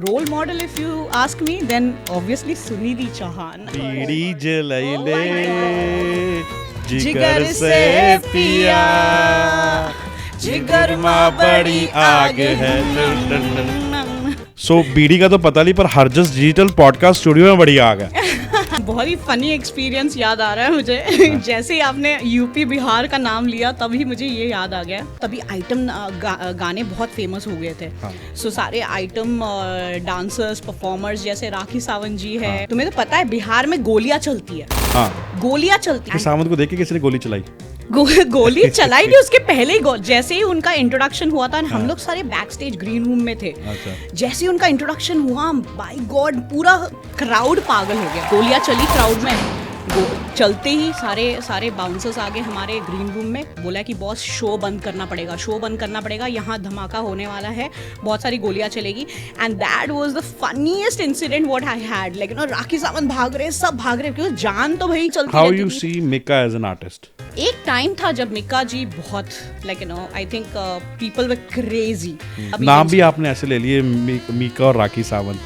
Role model, if you ask me, then obviously Sunidhi Chauhan. बीड़ी जलैले जिगर जिगर से से पिया, पिया जिगर जिगर माँ बड़ी आग है। सो बीड़ी का तो पता नहीं, पर हरजस डिजिटल पॉडकास्ट स्टूडियो में बड़ी आग है। बहुत ही फनी एक्सपीरियंस याद आ रहा है मुझे। जैसे ही आपने यूपी बिहार का नाम लिया तभी मुझे ये याद आ गया। तभी आइटम गाने बहुत फेमस हो गए थे। सो सारे आइटम डांसर्स परफॉर्मर्स जैसे राखी सावंत जी है। तुम्हें तो पता है बिहार में गोलियां चलती है। हाँ, गोलियां चलती है। सावंत को देख के किसी ने गोली चलाई। गोली चलाई नहीं, उसके पहले ही जैसे ही उनका इंट्रोडक्शन हुआ था, हम लोग सारे बैक स्टेज ग्रीन रूम में थे। अच्छा। जैसे ही उनका इंट्रोडक्शन हुआ, बाय गॉड पूरा क्राउड पागल हो गया। गोलियां चली क्राउड में। चलते ही सारे बाउंसर्स आ गए हमारे ग्रीन रूम में। बोला कि बॉस शो बंद करना पड़ेगा, यहाँ धमाका होने वाला है, बहुत सारी गोलियां चलेगी। And that was the funniest incident what I had. Like Rakhi Sawant भाग रहे, सब भाग रहे, क्योंकि जान तो भाई चलती हाउ रहती यू थी। सी मिका एज एन आर्टिस्ट? एक टाइम था जब मिका जी बहुत आई थिंक पीपल वर क्रेजी। नाम भी आपने ऐसे ले लिए, मीका और राखी सावंत।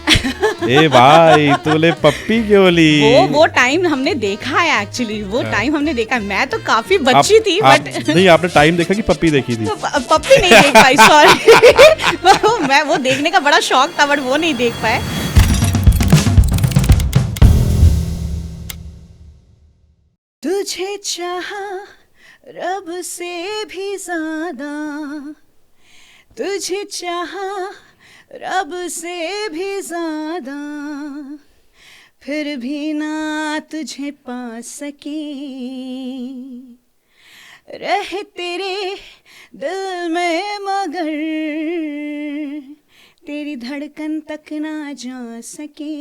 ए भाई तूने पप्पी क्यों ली? वो टाइम हमने देखा है एक्चुअली। वो टाइम हमने देखा है। मैं तो काफी बच्ची थी, बट नहीं, आपने टाइम देखा कि पप्पी देखी थी? तो पप्पी नहीं देख पाई, सॉरी। मैं वो देखने का बड़ा शौक था, बट वो नहीं देख पाए। तुझे चाहा रब से भी ज्यादा, तुझे चाहा रब से भी ज्यादा, फिर भी ना तुझे पा सके, रह तेरे दिल में मगर तेरी धड़कन तक ना जा सके,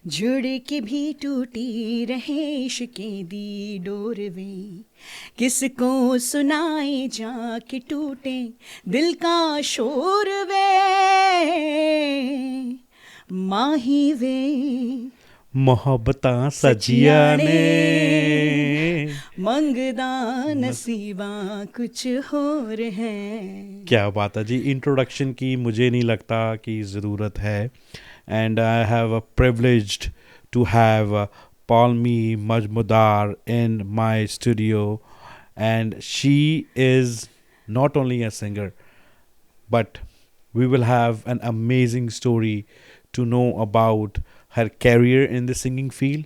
जुड़ के भी टूटी रहे इश्क़े दी डोरवे, किसको सुनाए जाके टूटे दिल का शोर वे, माही वे मोहब्बतां सजिया ने मंगदा नसीबा कुछ होर है। क्या बात है जी। इंट्रोडक्शन की मुझे नहीं लगता कि ज़रूरत है। And I have privileged to have Palmi Majmudar in my studio, and she is not only a singer, but we will have an amazing story to know about her career in the singing field,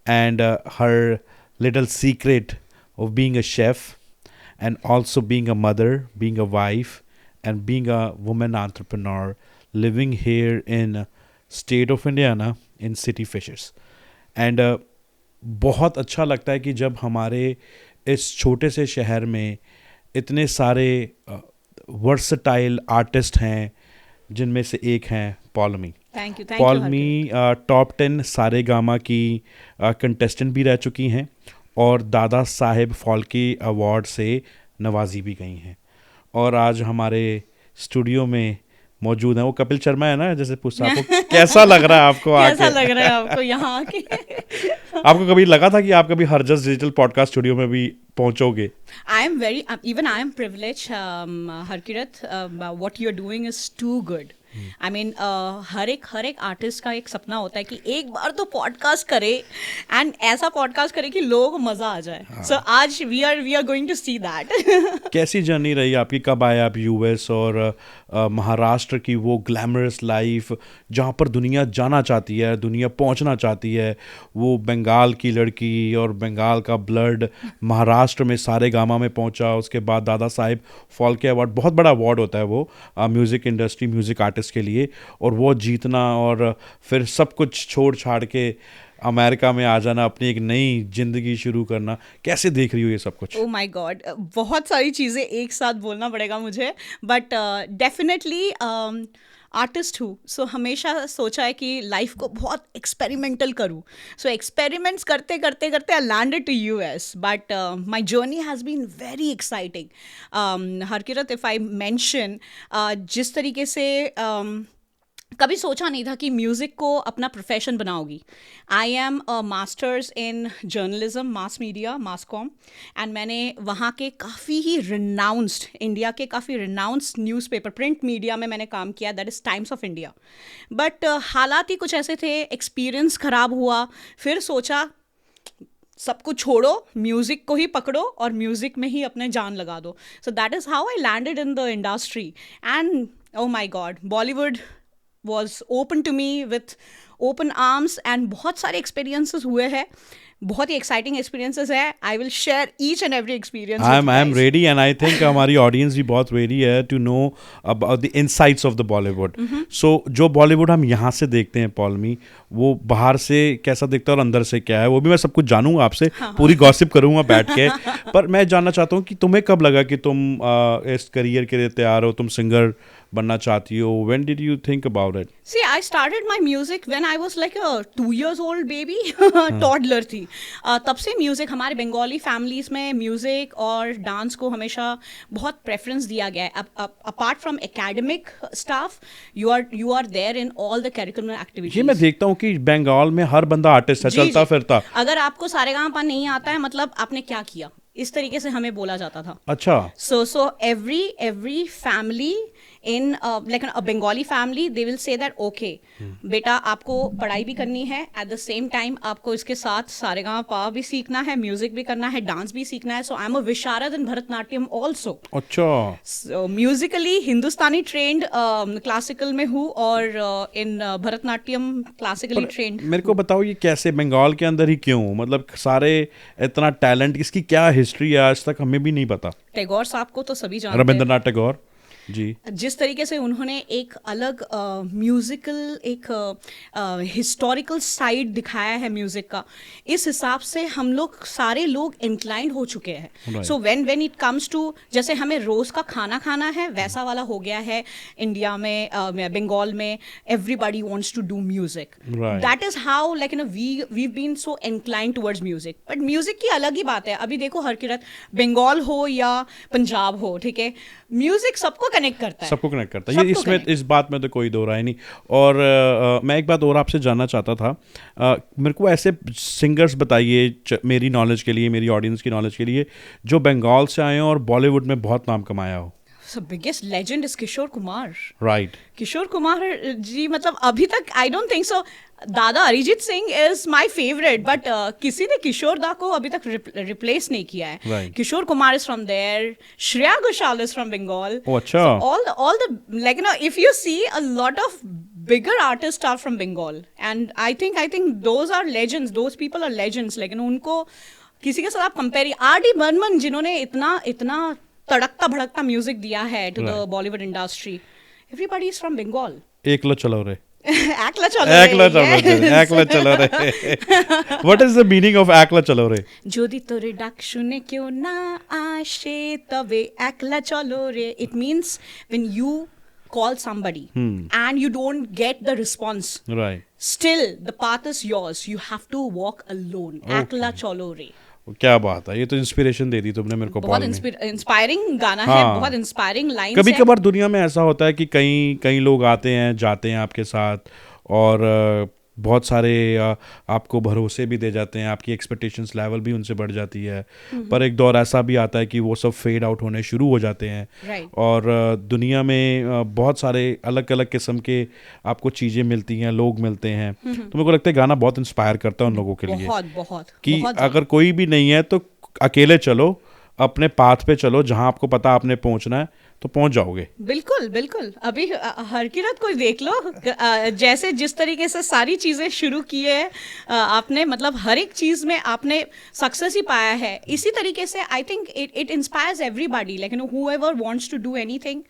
and her little secret of being a chef, and also being a mother, being a wife, and being a woman entrepreneur living here in state of Indiana in City Fishers. And बहुत अच्छा लगता है कि जब हमारे इस छोटे से शहर में इतने सारे वर्सटाइल आर्टिस्ट हैं, जिनमें से एक हैं Paulami. Thank you. Paulami top 10 Saregama की कंटेस्टेंट भी रह चुकी हैं और दादा साहेब फाल्के अवार्ड से नवाजी भी गई हैं, और आज हमारे स्टूडियो में मौजूद है। वो कपिल शर्मा है ना, जैसे पूछा आपको कैसा लग रहा है आपको आके? कैसा लग रहा है आपको यहाँ आके? आपको कभी लगा था कि आप कभी हरजस डिजिटल पॉडकास्ट स्टूडियो में भी पहुंचोगे? I am very, even I am privileged, Harkirat. What you are doing is too good. I mean, हर एक आर्टिस्ट का एक सपना होता है कि एक बार तो पॉडकास्ट करे, एंड ऐसा पॉडकास्ट करे कि लोगों को मजा आ जाए। सो आज we are going to see that. कैसी जर्नी रही आपकी? कब आए आप यूएस और महाराष्ट्र की वो ग्लैमरस लाइफ जहाँ पर दुनिया जाना चाहती है, दुनिया पहुँचना चाहती है? वो बंगाल की लड़की और बंगाल का ब्लड महाराष्ट्र में सारेगामा में पहुँचा, उसके बाद दादा साहेब फाल्के अवार्ड, बहुत बड़ा अवार्ड होता है वो म्यूज़िक इंडस्ट्री, म्यूज़िक आर्टिस्ट के लिए, और वो जीतना और फिर सब कुछ छोड़ छाड़ के अमेरिका में आ जाना, अपनी एक नई जिंदगी शुरू करना। कैसे देख रही हो ये सब कुछ? ओह माय गॉड, बहुत सारी चीज़ें एक साथ बोलना पड़ेगा मुझे, बट डेफिनेटली आर्टिस्ट हूँ, सो हमेशा सोचा है कि लाइफ को बहुत एक्सपेरिमेंटल करूँ। सो एक्सपेरिमेंट्स करते करते करते I landed to US, but my journey has been very exciting. Harkirat, if I mention, जिस तरीके से कभी सोचा नहीं था कि म्यूज़िक को अपना प्रोफेशन बनाओगी. I am a masters in journalism, mass media, mass comm, and मैंने वहाँ के काफ़ी ही रिनाउंस्ड, इंडिया के काफ़ी रिनाउंस्ड न्यूज़पेपर, प्रिंट मीडिया में मैंने काम किया, that is times of India. But हालात ही कुछ ऐसे थे, एक्सपीरियंस ख़राब हुआ, फिर सोचा सब कुछ छोड़ो, म्यूज़िक को ही पकड़ो और म्यूज़िक में ही अपने जान लगा दो. So that is how I landed in the industry. And oh my god, Bollywood was open to me with open arms, and बहुत सारे experiences हुए हैं, बहुत ही एक्साइटिंग एक्सपीरियंसेस है. I will share each and every experience. I am ready and I think हमारी audience भी बहुत ready है to know about the insights of the Bollywood. So जो बॉलीवुड हम यहाँ से देखते हैं पॉलमी, वो बाहर से कैसा दिखता है और अंदर से क्या है, वो भी मैं सब कुछ जानूंगा आपसे. पूरी गॉसिप करूंगा बैठ के. पर मैं जानना चाहता हूँ कि तुम्हें कब लगा कि तुम इस करियर के लिए तैयार हो, तुम सिंगर बनना चाहती हो. When did you think about it? See, I started my music when I was like a 2 years old baby, toddler थी. तब से म्यूज़िक, हमारे बंगाली फैमिलीज़ में म्यूज़िक और डांस को हमेशा बहुत प्रेफरेंस दिया गया है. Apart from academic staff, you are there in all the curricular activities. ये मैं देखता हूँ कि बंगाल में हर बंदा आर्टिस्ट है, चलता फिरता. अगर आपको सारेगामापा नहीं आता है, मतलब आपने क्या किया, इस तरीके से हमें बोला जाता था. अच्छा. So every family in like a Bengali family, they will say that okay, बेटा आपको पढ़ाई भी करनी है, at the same time आपको इसके साथ सारेगामापा भी सीखना है, म्यूजिक भी करना है, डांस भी सीखना है. So I'm a Visharad in Bharatanatyam also. अच्छा. So musically हिंदुस्तानी trained, क्लासिकल में हूँ, और in भरतनाट्यम क्लासिकली trained. मेरे को बताओ ये कैसे बंगाल के अंदर ही क्यों, मतलब सारे इतना टैलेंट, इसकी क्या हिस्ट्री है आज तक हमें भी नहीं पता. टैगोर साहब को तो सभी जानते हैं. रविंद्रनाथ टैगोर जी. जिस तरीके से उन्होंने एक अलग म्यूजिकल, एक हिस्टोरिकल साइड दिखाया है म्यूजिक का, इस हिसाब से हम लोग सारे लोग इंक्लाइंड हो चुके हैं. So when it comes to, जैसे हमें रोज का खाना खाना है, वैसा वाला हो गया है इंडिया में, बंगाल में. Everybody wants to do music. That is how like you know we been so inclined towards music. But music की अलग ही बात है. अभी देखो हरकिरत, बंगाल हो या पंजाब हो, ठीक है, म्यूजिक सबको कनेक्ट करता है, सबको कनेक्ट करता है. ये इसमें, इस बात में तो कोई दो राय नहीं. और मैं एक बात और आपसे जानना चाहता था. मेरे को ऐसे सिंगर्स बताइए मेरी नॉलेज के लिए, मेरी ऑडियंस की नॉलेज के लिए, जो बंगाल से आए हो और बॉलीवुड में बहुत नाम कमाया हो. So biggest legend is Kishore Kumar. Right. Kishore Kumar ji, मतलब अभी तक आई डोंट थिंक सो. दादा Arijit Singh is my favourite, but किसी ने किशोर दा को अभी तक रिप्लेस नहीं किया है. Right. Kishore Kumar is from there, Shreya Ghoshal is from Bengal. Oh, अच्छा. So all the like you know, if you see a lot of bigger artists are from Bengal, and I think those are legends. Those people are legends. Like you know, उनको किसी के साथ आप compare, R.D. Burman जिन्होंने इतना तड़कता भड़कता music दिया है to the Bollywood industry, everybody is from Bengal. Ekla Chalo रे. एकला चलो रे. What is the meaning of एकला चलो रे? যদি তোরে ডাক শুনে কেউ না আসে তবে একলা চলো রে. It means when you call somebody and you don't get the response, Right. still the path is yours. You have to walk alone. एकला चलो रे. क्या बात है, ये तो इंस्पिरेशन दे दी तुमने मेरे को. बहुत इंस्पायरिंग गाना है, बहुत इंस्पायरिंग लाइंस है. कभी कभार दुनिया में ऐसा होता है कि कई लोग आते हैं जाते हैं आपके साथ, और बहुत सारे आपको भरोसे भी दे जाते हैं, आपकी एक्सपेक्टेशंस लेवल भी उनसे बढ़ जाती है. पर एक दौर ऐसा भी आता है कि वो सब फेड आउट होने शुरू हो जाते हैं. Right. और दुनिया में बहुत सारे अलग अलग किस्म के आपको चीज़ें मिलती हैं, लोग मिलते हैं. तो मेरे को लगता है गाना बहुत इंस्पायर करता है उन लोगों के लिए. बहुत कि अगर कोई भी नहीं है तो अकेले चलो, अपने पाथ पे चलो, जहाँ आपको पता आपने पहुँचना है तो पहुंच जाओगे. बिल्कुल बिल्कुल. अभी हरकिरत को देख लो, जैसे जिस तरीके से सारी चीज़ें शुरू की है आपने, मतलब हर एक चीज़ में आपने सक्सेस ही पाया है. इसी तरीके से I think it inspires everybody, like you know, whoever wants to do anything,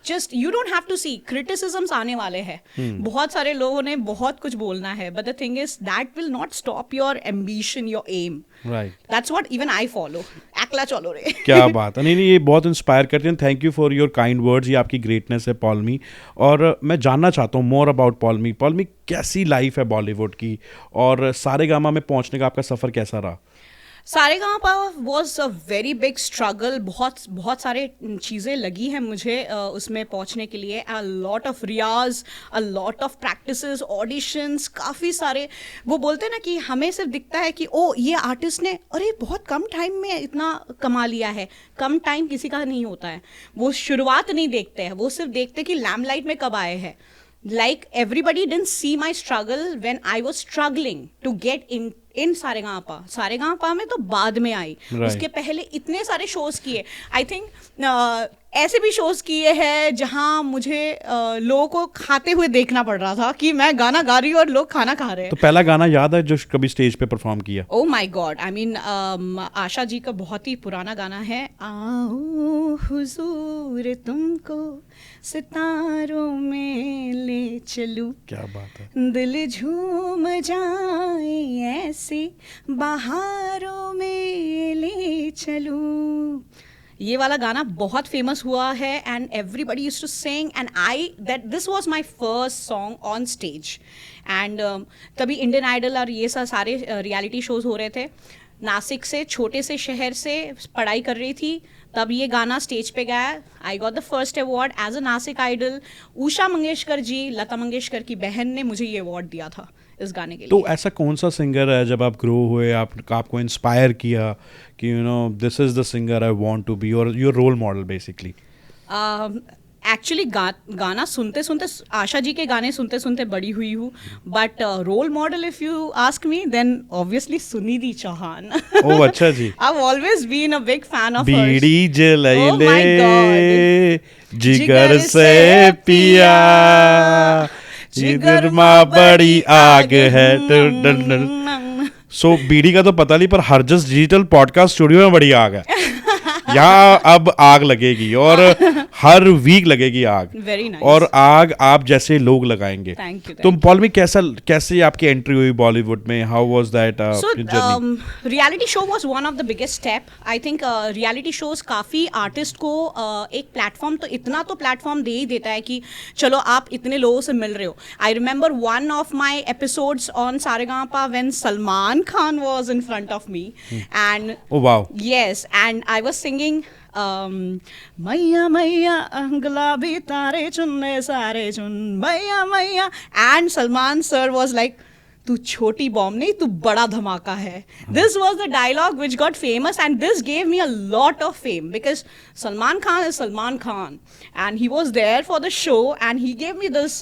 just you don't have to see. Criticisms आने वाले हैं, बहुत सारे लोगों ने बहुत कुछ बोलना है, but the thing is that will not stop your ambition, your aim. Right. That's what even I follow. Ekla Chalo रे. क्या बात है. नहीं, ये बहुत इंस्पायर करते हैं. Thank you for your kind words. ये आपकी ग्रेटनेस है पॉलमी. और मैं जानना चाहता हूँ मोर अबाउट पॉलमी. पॉलमी, कैसी लाइफ है बॉलीवुड की, और सारेगामा में पहुँचने का आपका सफ़र कैसा रहा? Sa Re Ga Ma Pa was a very big struggle. बहुत बहुत सारे चीज़ें लगी हैं मुझे उसमें पहुंचने के लिए. A lot of riyaz, a lot of practices, auditions, काफ़ी सारे. वो बोलते हैं ना कि हमें सिर्फ दिखता है कि ओ ये आर्टिस्ट ने अरे बहुत कम टाइम में इतना कमा लिया है. कम टाइम किसी का नहीं होता है. वो शुरुआत नहीं देखते हैं, वो सिर्फ देखते हैं कि लैम्पलाइट में कब आए हैं. Like everybody didn't see my struggle when I was struggling to get in Sa Re Ga Ma Pa. Sa Re Ga Ma Pa में तो बाद में आई. Right. उसके पहले इतने सारे शोज किए. आई थिंक ऐसे भी शोज किए हैं जहां मुझे लोगों को खाते हुए देखना पड़ रहा था कि मैं गाना गा रही हूँ और लोग खाना खा रहे हैं. तो पहला गाना याद है जो कभी स्टेज पे परफॉर्म किया? ओ my God, I mean Asha ji का बहुत ही पुराना गाना है. आओ हुजूर तुमको सितारों में ले चलूं, क्या बात है. दिल झूम जाए ऐसे बहारों में ले चलूं. ये वाला गाना बहुत फेमस हुआ है and everybody used to sing and I that this was my first song on stage. And तभी इंडियन आइडल और ये सारे रियलिटी शोज हो रहे थे. नासिक से, छोटे से शहर से पढ़ाई कर रही थी, तब ये गाना स्टेज पे गाया. I got the first award as a Nashik idol. Usha Mangeshkar ji, Lata Mangeshkar की बहन ने मुझे ये अवार्ड दिया था इस गाने के लिए. तो ऐसा कौन सा सिंगर है जब आप ग्रो हुए आपको इंस्पायर किया कि you know this is the singer I want to be, और your role model basically? Actually गाना सुनते सुनते, आशा जी के गाने सुनते सुनते बड़ी हुई हूँ. But role model if you ask me then obviously Sunidhi Chauhan. Oh अच्छा जी. I have always been a big fan of बीड़ी Oh जलाइले my God. जिगर से पिया, जिगर माँ बड़ी आग है. सो बीड़ी का तो पता नहीं, पर हरजस डिजिटल पॉडकास्ट स्टूडियो में बड़ी आग है. यहाँ अब आग लगेगी और हर वीक लगेगी आग. Very nice. और आग आप जैसे लोग लगाएंगे. Thank you. तो पॉल कैसे आपकी एंट्री हुई बॉलीवुड में? How was that journey? Reality show was one of the biggest step. I think reality shows काफ़ी आर्टिस्ट को एक प्लेटफॉर्म, तो इतना तो प्लेटफॉर्म दे ही देता है कि चलो आप इतने लोगों से मिल रहे हो. I remember one of my episodes on Sa Re Ga Ma Pa when Salman Khan was in front of me and oh wow. yes, and I was singing मैया मैया गुलाबी तारे चुनने सारे चुन मैया मैया, and Salman sir was like तू छोटी बॉम्ब नहीं, तू बड़ा धमाका है. This was the dialogue which got famous and this gave me a lot of fame because Salman Khan is Salman Khan and he was there for the show and he gave me this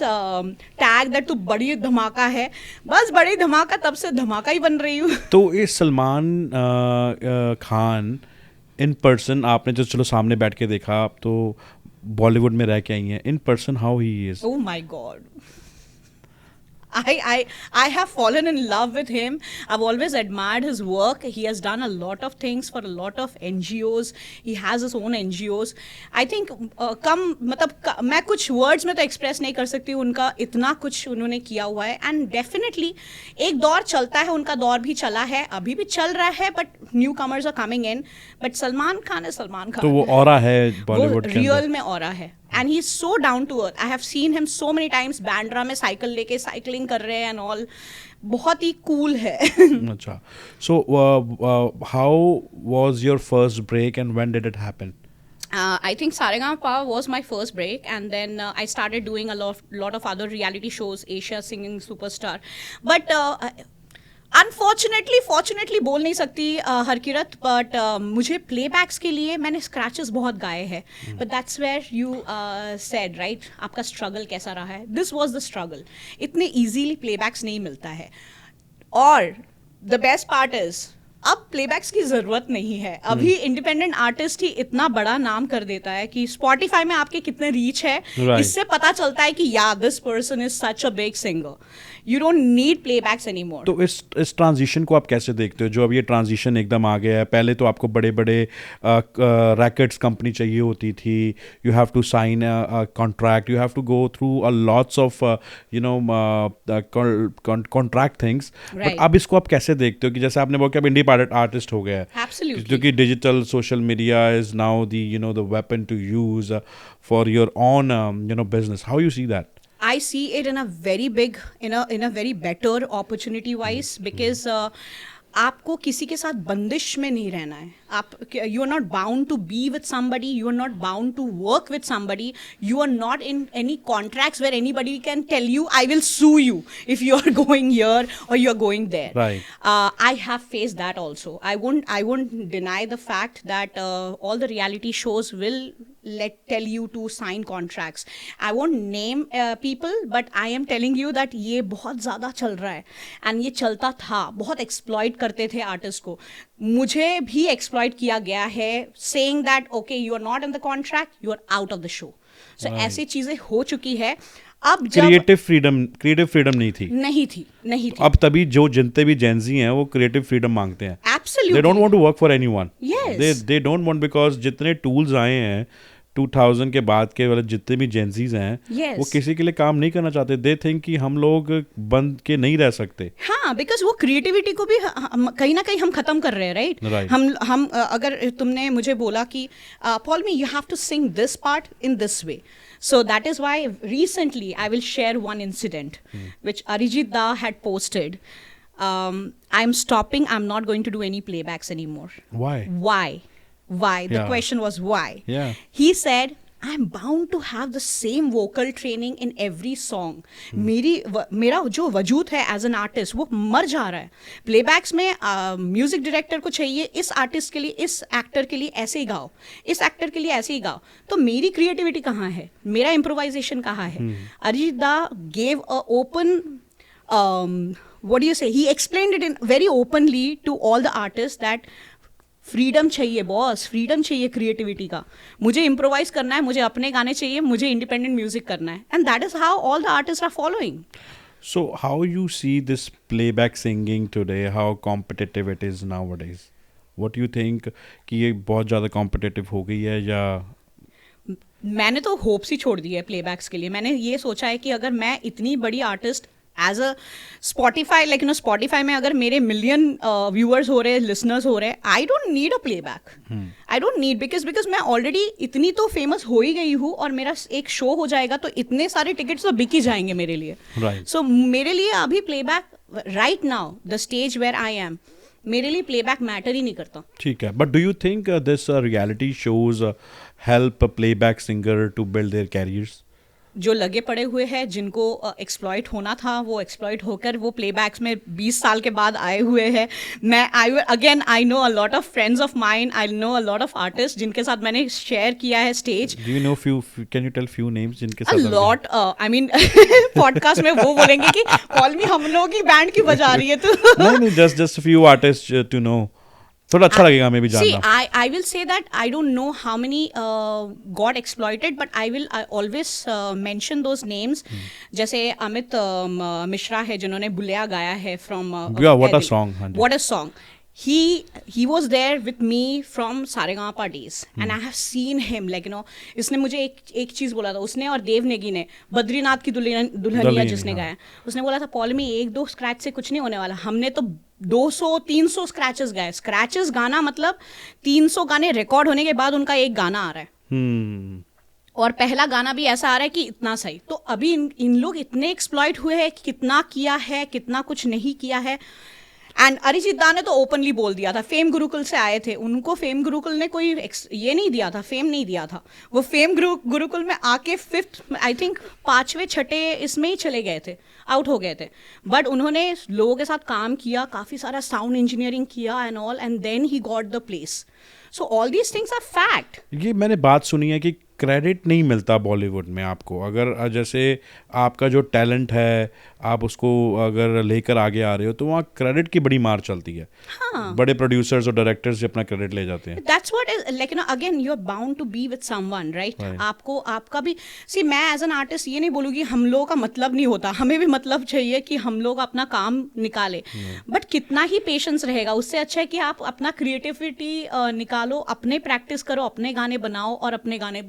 tag that तू बड़ी धमाका है. बस बड़ी धमाका, तब से धमाका ही बन रही हूँ. तो ये सलमान खान इन पर्सन आपने जो चलो सामने बैठ के देखा, आप तो बॉलीवुड में रह के आई हैं, in person how he is? Oh my God. I have fallen in love with him. I've always admired his work. He has done a lot of things for a lot of NGOs. He has his own NGOs. I think मैं कुछ words में तो express नहीं कर सकती उनका, इतना कुछ उन्होंने किया हुआ है. And definitely एक दौर चलता है, उनका दौर भी चला है, अभी भी चल रहा है, but newcomers are coming in. But Salman Khan is Salman Khan. तो वो ऑरा है बॉलीवुड के रियल अंदर. में ऑरा है. And he is so down to earth. I have seen him so many times Bandra में साइकिल लेके साइकिलिंग कर रहे हैं एंड ऑल. बहुत ही कूल है. अच्छा. So how was your first break and when did it happen? I think Saregama was my first break, and then I started doing a lot of other reality shows, Asia Singing Superstar. But fortunately बोल नहीं सकती Harkirat, but मुझे प्लेबैक्स के लिए मैंने scratches बहुत गाए हैं. But that's where you said right, आपका स्ट्रगल कैसा रहा है. This was the struggle. इतने इजीली प्लेबैक्स नहीं मिलता है. और द बेस्ट पार्ट इज अब प्लेबैक्स की ज़रूरत नहीं है. अभी इंडिपेंडेंट आर्टिस्ट ही इतना बड़ा नाम कर देता है कि स्पॉटिफाई में आपके कितने रीच है, इससे पता चलता है कि या this person is such a big singer. You don't need playbacks any more. तो इस ट्रांजिशन को आप कैसे देखते हो, जो अब ये ट्रांजिशन एकदम आ गया है? पहले तो आपको बड़े बड़े रैकेट्स कंपनी चाहिए होती थी. You have to sign contract, you have to go through a lots of you know contract things. But अब इसको आप कैसे देखते हो कि जैसे आपने बोला कि अब इंडिपेंडेंट आर्टिस्ट हो गया है, Absolutely. क्योंकि digital social media is now the you know the weapon to use for your own you know business. How you see that? I see it in a very big, in a very better opportunity wise, because आपको किसी के साथ बंदिश में नहीं रहना है. आप you are not bound to be with somebody, you are not bound to work with somebody, you are not in any contracts where anybody can tell you I will sue you if you are going here or you are going there. Right. I have faced that also. I won't deny the fact that all the reality shows will tell you to sign contracts. I won't name people, but I am telling you that ये बहुत ज़्यादा चल रहा है and ये चलता था. बहुत exploit करते थे artist को. मुझे भी exploit किया गया है saying that okay you are not in the contract, you are out of the show. So ऐसी चीज़ें हो चुकी है. अब जब क्रिएटिव फ्रीडम नहीं थी. अब तभी जो जितने भी जेंजी हैं वो क्रिएटिव फ्रीडम मांगते हैं. Absolutely. They don't want to work for anyone. Yes. They don't want, because जितने टूल्स आए हैं 2000 के बाद के वाले जितने भी जेंजीज हैं Yes. वो किसी के लिए काम नहीं करना चाहते. दे थिंक कि हम लोग बंद के नहीं रह सकते. हाँ, बिकॉज वो क्रिएटिविटी को भी कहीं ना कहीं हम खत्म कर रहे हैं, राइट? Right. हम अगर तुमने मुझे बोला कि Paulomi you have to sing this part in this way, so that is why recently I will share one incident which Arijit Da had posted. I'm stopping, I'm not going to do any playbacks anymore. Why? Why? The Yeah. question was why. Yeah. He said, I'm bound to have the same vocal training in every song. मेरा जो वजूद है as an artist वो मर जा रहा है. प्लेबैक्स में म्यूजिक डायरेक्टर को चाहिए इस आर्टिस्ट के लिए, इस एक्टर के लिए ऐसे ही गाओ, इस एक्टर के लिए ऐसे ही गाओ. तो मेरी क्रिएटिविटी कहाँ है, मेरा इम्प्रोवाइजेशन कहाँ है? अरिजीत दा gave a open what do you say, he explained it in very openly to all the artists that freedom चाहिए बॉस, फ्रीडम चाहिए क्रिएटिविटी का. मुझे इम्प्रोवाइज करना है, मुझे अपने गाने चाहिए, मुझे इंडिपेंडेंट म्यूजिक करना है. And that is how all the artist are following. So how you see this playback singing today? How competitive it is nowadays? What do you think कि ये बहुत ज़्यादा competitive हो गई है या? मैंने तो होप्स ही छोड़ दिए प्लेबैक्स के लिए. मैंने ये सोचा है कि अगर मैं इतनी बड़ी artist as a Spotify, like Spotify में अगर मेरे मिलियन व्यूअर्स हो रहे, लिसनर्स हो रहे, I don't need a playback. I don't need, because मैं ऑलरेडी इतनी तो फेमस हो ही गई हूँ और मेरा एक शो हो जाएगा तो इतने सारे टिकट्स तो बिक ही जाएंगे मेरे लिए. सो मेरे लिए अभी playback right now the stage where I am, मेरे लिए प्लेबैक मैटर ही नहीं करता. ठीक है, but do you think this reality shows help playback singer to build their careers? जो लगे पड़े हुए हैं, जिनको एक्सप्लॉइट होना था वो एक्सप्लॉइट होकर वो प्लेबैक्स में 20 साल के बाद आए हुए हैं. मैं I know a lot of friends of mine, I know a lot of artist जिनके साथ मैंने शेयर किया है stage. Do you know can you tell few names जिनके अ साथ? लॉट, आई मीन पॉडकास्ट में वो बोलेंगे कि कॉल मी हम लोग की बैंड की बजा रही है तू. नहीं, just few artist to know. थोड़ा अच्छा लगेगा हमें भी जानना. See, I will say that I don't know how many got exploited, but I always mention those names. जैसे अमित मिश्रा है जिन्होंने बुलिया गाया है from Yeah, what a song. What a song. He was there with me from Saregama days, and I have seen him, like इसने मुझे एक चीज बोला था, उसने और देव नेगी ने बद्रीनाथ की दुल्हनिया जिसने गाया, उसने बोला था पॉल में 1-2 स्क्रैच से कुछ नहीं होने वाला. हमने तो 200-300 स्क्रैचेस गाए. स्क्रैचेस गाना मतलब 300 गाने रिकॉर्ड होने के बाद उनका एक गाना आ रहा है. और पहला गाना भी ऐसा आ रहा है कि इतना सही. तो अभी इन लोग इतने एक्सप्लॉइट हुए हैं कि कितना किया है, कितना कुछ नहीं किया है. एंड अरिजीत दा ने तो ओपनली बोल दिया था, फेम गुरुकुल से आए थे, उनको फेम गुरुकुल ने कोई ये नहीं दिया था, फेम नहीं दिया था. वो फेम गुरुकुल में आके 5th आई थिंक 5वें 6ठे इसमें ही चले गए थे, आउट हो गए थे. बट उन्होंने लोगों के साथ काम किया, काफ़ी सारा साउंड इंजीनियरिंग किया and all, and then he got the place. So all these things are fact. ये मैंने बात सुनी है कि क्रेडिट नहीं मिलता बॉलीवुड में आपको. अगर जैसे आपका जो टैलेंट है आप उसको अगर लेकर आगे आ रहे हो तो वहाँ क्रेडिट की बड़ी मार चलती है. हाँ. बड़े प्रोड्यूसर्स और डायरेक्टर्स से अपना क्रेडिट ले जाते हैं. That's what is like again you are bound to be with someone, right? आपको आपका भी मैं एज एन आर्टिस्ट ये नहीं बोलूँगी हम लोगों का मतलब नहीं होता, हमें भी मतलब चाहिए कि हम लोग अपना काम निकाले. बट कितना ही पेशेंस रहेगा, उससे अच्छा है कि आप अपना क्रिएटिविटी निकालो, अपने प्रैक्टिस करो, अपने गाने बनाओ और अपने गाने